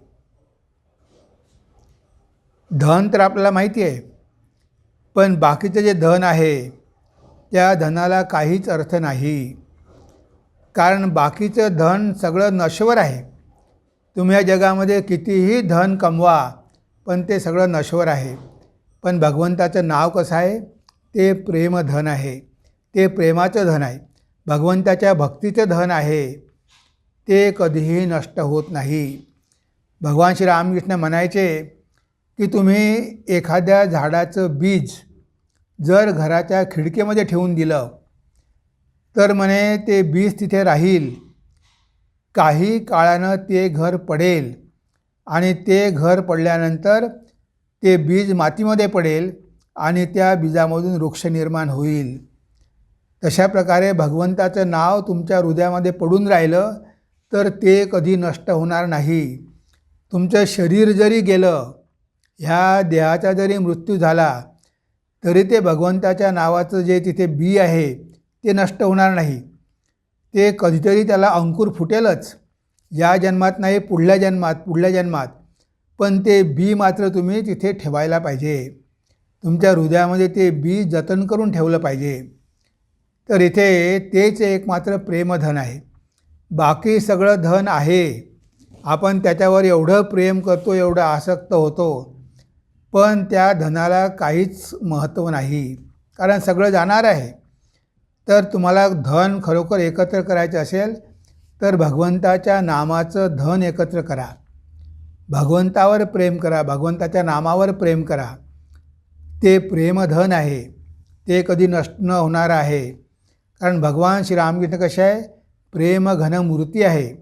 धन तर आपल्याला माहिती आहे, पण बाकीचं जे धन आहे त्या धनाला काहीच अर्थ नाही. कारण बाकीचं धन सगळं नश्वर आहे. तुम्ही या जगामध्ये कितीही धन कमवा, पण ते सगळं नश्वर आहे. पण भगवंताचं नाव कसं आहे? ते प्रेमधन आहे. ते प्रेमाचं धन आहे. भगवंताच्या भक्तीचं धन आहे. ते कधीही नष्ट होत नाही. भगवान श्री रामकृष्ण म्हणायचे की तुम्ही एखाद्या झाडाचं बीज जर घराच्या खिडकीमध्ये ठेवून दिलं तर म्हणे ते बीज तिथे राहील. काही काळानं ते घर पडेल आणि ते घर पडल्यानंतर ते बीज मातीमध्ये पडेल आणि त्या बीजामधून वृक्ष निर्माण होईल. तशा प्रकारे भगवंताचं नाव तुमच्या हृदयामध्ये पडून राहिलं तर ते कधी नष्ट होणार नाही. तुमचं शरीर जरी गेलं, ह्या देहाचा जरी मृत्यू झाला, तरी ते भगवंताच्या नावाचं जे तिथे बी आहे ते नष्ट होणार नाही. ते कधीतरी त्याला अंकुर फुटेलच, या जन्मात नाही, पुढल्या जन्मात. पण ते बी मात्र तुम्ही तिथे ठेवायला पाहिजे. तुमच्या हृदयामध्ये ते बी जतन करून ठेवलं पाहिजे. तर इथे तेच एक मात्र प्रेमधन आहे. बाकी सगळं धन आहे, आपण त्याच्यावर एवढं प्रेम करतो, एवढं आसक्त होतो, पण त्या धनाला काहीच महत्त्व नाही, कारण सगळं जाणार आहे. तर तुम्हाला धन खरोखर एकत्र करायचं असेल तर भगवंताच्या नामाचं धन एकत्र करा. भगवंतावर प्रेम करा, भगवंताच्या नामावर प्रेम करा. ते प्रेमधन आहे, ते कधी नष्ट न होणार आहे. कारण भगवान श्रीरामकृष्ण कसे आहे? प्रेम घन मूर्ती आहे.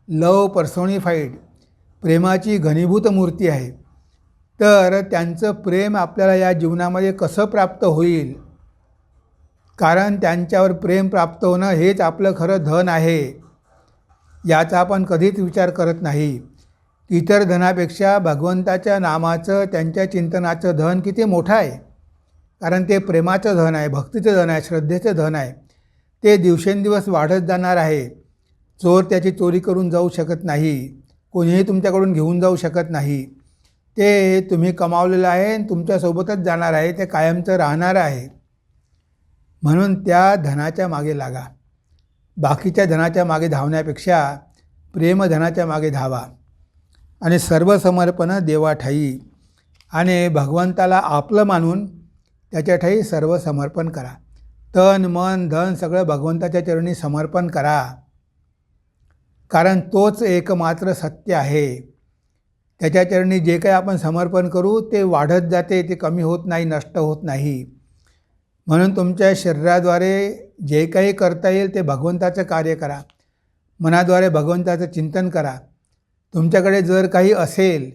लव पर्सोनिफाईड, प्रेमाची घनीभूत मूर्ती आहे. तर त्यांचं प्रेम आपल्याला या जीवनामध्ये कसं प्राप्त होईल? कारण त्यांच्यावर प्रेम प्राप्त होणं हेच आपलं खरं धन आहे. याचा आपण कधीच विचार करत नाही. इतर धनापेक्षा भगवंताच्या नामाचं, त्यांच्या चिंतनाचं धन किती मोठं आहे. कारण ते प्रेमाचं धन आहे, भक्तीचं धन आहे, श्रद्धेचं धन आहे. ते दिवसेंदिवस वाढत जाणार आहे. चोर त्याची चोरी करून जाऊ शकत नाही, कोणीही तुमच्याकडून घेऊन जाऊ शकत नाही. ते तुम्ही कमावलेलं आहे आणि तुमच्यासोबतच जाणार आहे, ते कायमचं राहणार आहे. म्हणून त्या धनाच्या मागे लागा. बाकीच्या धनाच्या मागे धावण्यापेक्षा प्रेमधनाच्या मागे धावा आणि सर्व समर्पण देवा ठाई आणि भगवंताला आपलं मानून त्याच्या ठाई सर्व समर्पण करा. तन मन धन सगळं भगवंताच्या चरणी समर्पण करा. कारण तोच एकमात्र सत्य आहे. त्याच्या चरणी जे काही आपण समर्पण करू ते वाढत जाते, ते कमी होत नाही, नष्ट होत नाही. म्हणून तुमच्या शरीराद्वारे जे काही करता येईल ते भगवंताचं कार्य करा. मनाद्वारे भगवंताचं चिंतन करा. तुमच्याकडे जर काही असेल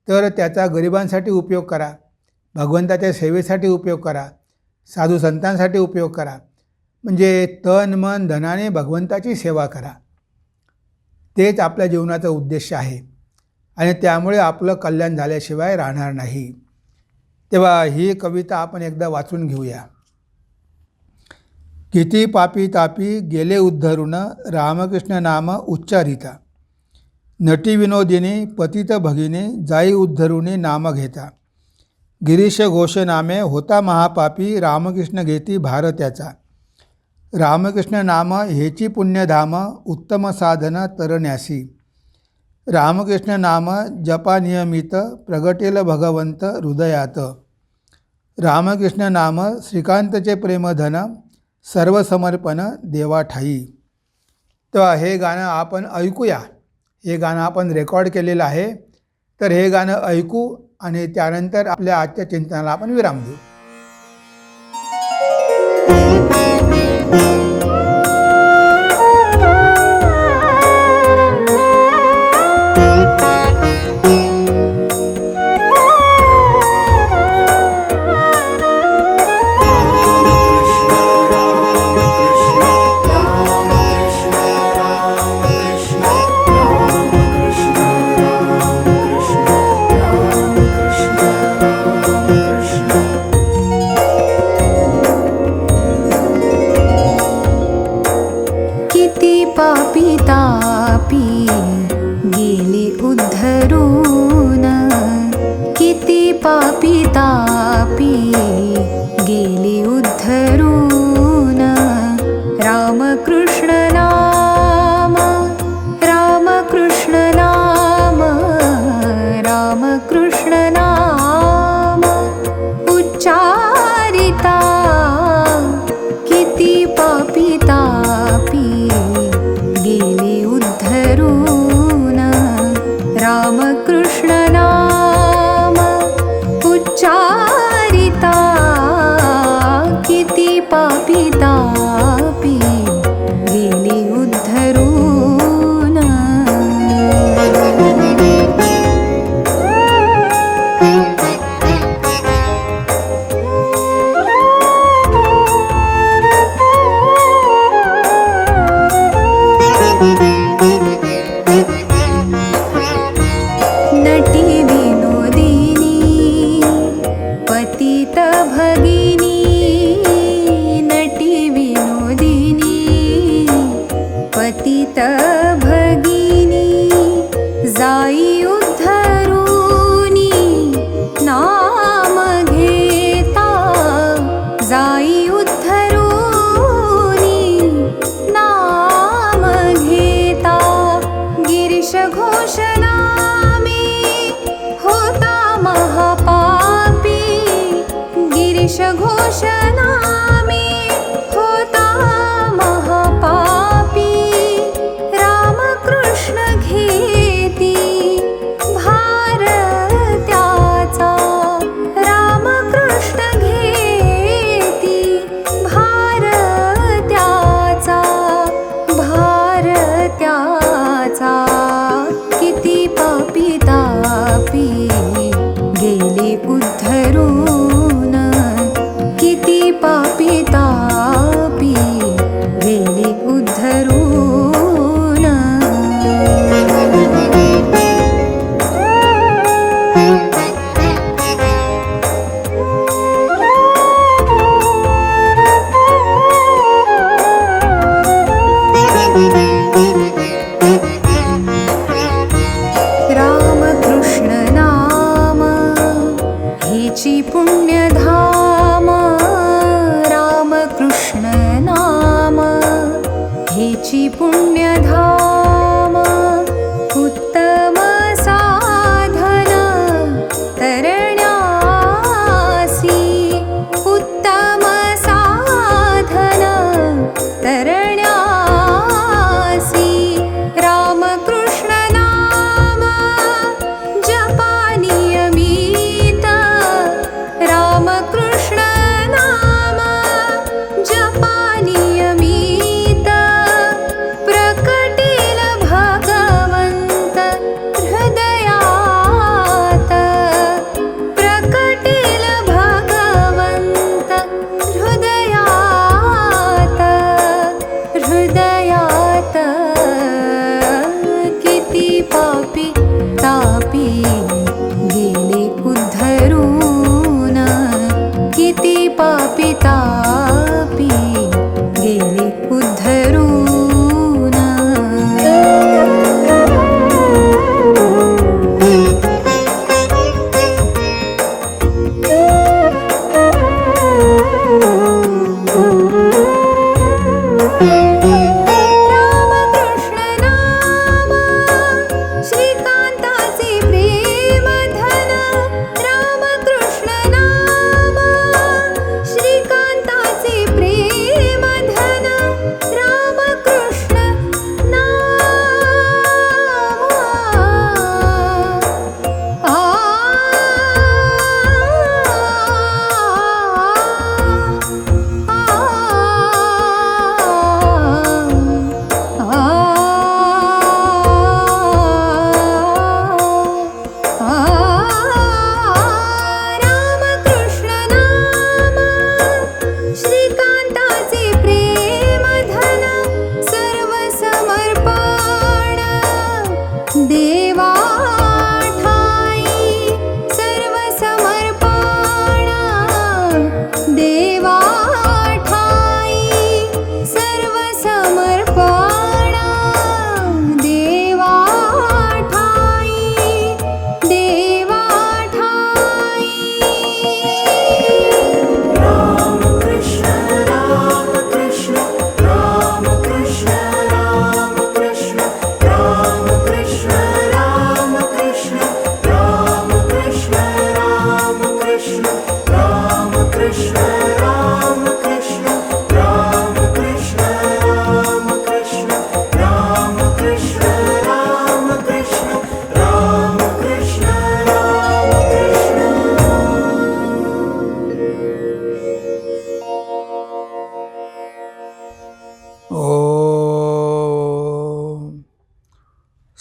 तर त्याचा गरिबांसाठी उपयोग करा, भगवंताच्या सेवेसाठी उपयोग करा, साधू संतांसाठी उपयोग करा. म्हणजे तन मन धनाने भगवंताची सेवा करा. तेच आपल्या जीवनाचा उद्देश आहे आणि त्यामुळे आपलं कल्याण झाल्याशिवाय राहणार नाही. तेव्हा ही कविता आपण एकदा वाचून घेऊया. किती पापी तापी गेले उद्धरून रामकृष्ण नाम उच्चारिता. नटी विनोदिनी पतित भगिनी जाई उद्धरुणी नाम घेता. गिरीश घोष नामे होता महापापी रामकृष्ण घेती भार त्याचा. रामकृष्ण नाम हेची पुण्यधाम उत्तम साधन तरण्यासी. रामकृष्ण नाम जपा नियमित प्रगटेल भगवंत हृदयात. रामकृष्ण नाम श्रीकांतचे प्रेमधन सर्व समर्पण देवा ठाई. तर हे गाणं आपण ऐकूया. हे गाणं आपण रेकॉर्ड केलेलं आहे. तर हे गाणं ऐकू आणि त्यानंतर आपल्या आजच्या चिंतनाला आपण विराम देऊ. उद्धरून, किती पापी तापी गेली उद्धरून. रामकृष्ण नाम, रामकृष्ण नाम, रामकृष्ण नाम उच्चारिता, किती पापी तापी गेली उद्धरून. रामकृष्ण नाम उच्चारिता, किती पापी तापी गेली उद्धरून. नटी विनोदिनी पतित भगिनी, नटी विनोदिनी पतित भगिनी जाई उद्धरूनी नाम घेता, जाई उद्धरूनी नाम घेता. गिरीश घोष नामे होता महापापी, गिरीश घोष नामे होता महापापी. रामकृष्ण घेती भार त्याचा, रामकृष्ण घेती भार त्याचा, भार त्याचा. किती पापी तापी गेली उद्धरून, किती पापी तापी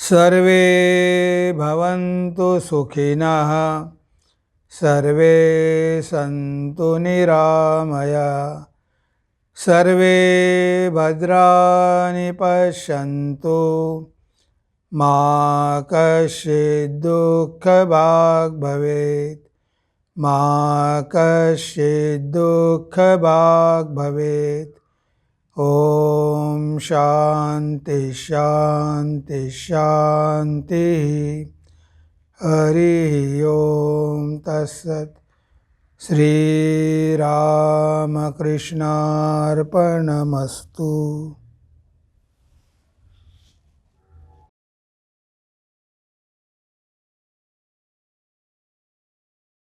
सर्वे भवन्तु सुखिनः सर्वे सन्तु निरामया सर्वे भद्राणि पश्यन्तु मा कश्चित् दुःखभाग् भवेत् मा कश्चित् दुःखभाग् भवेत् ॐ शान्ति शान्ति शान्तिः हरिः ॐ तत्सत् श्रीरामकृष्णार्पणमस्तु।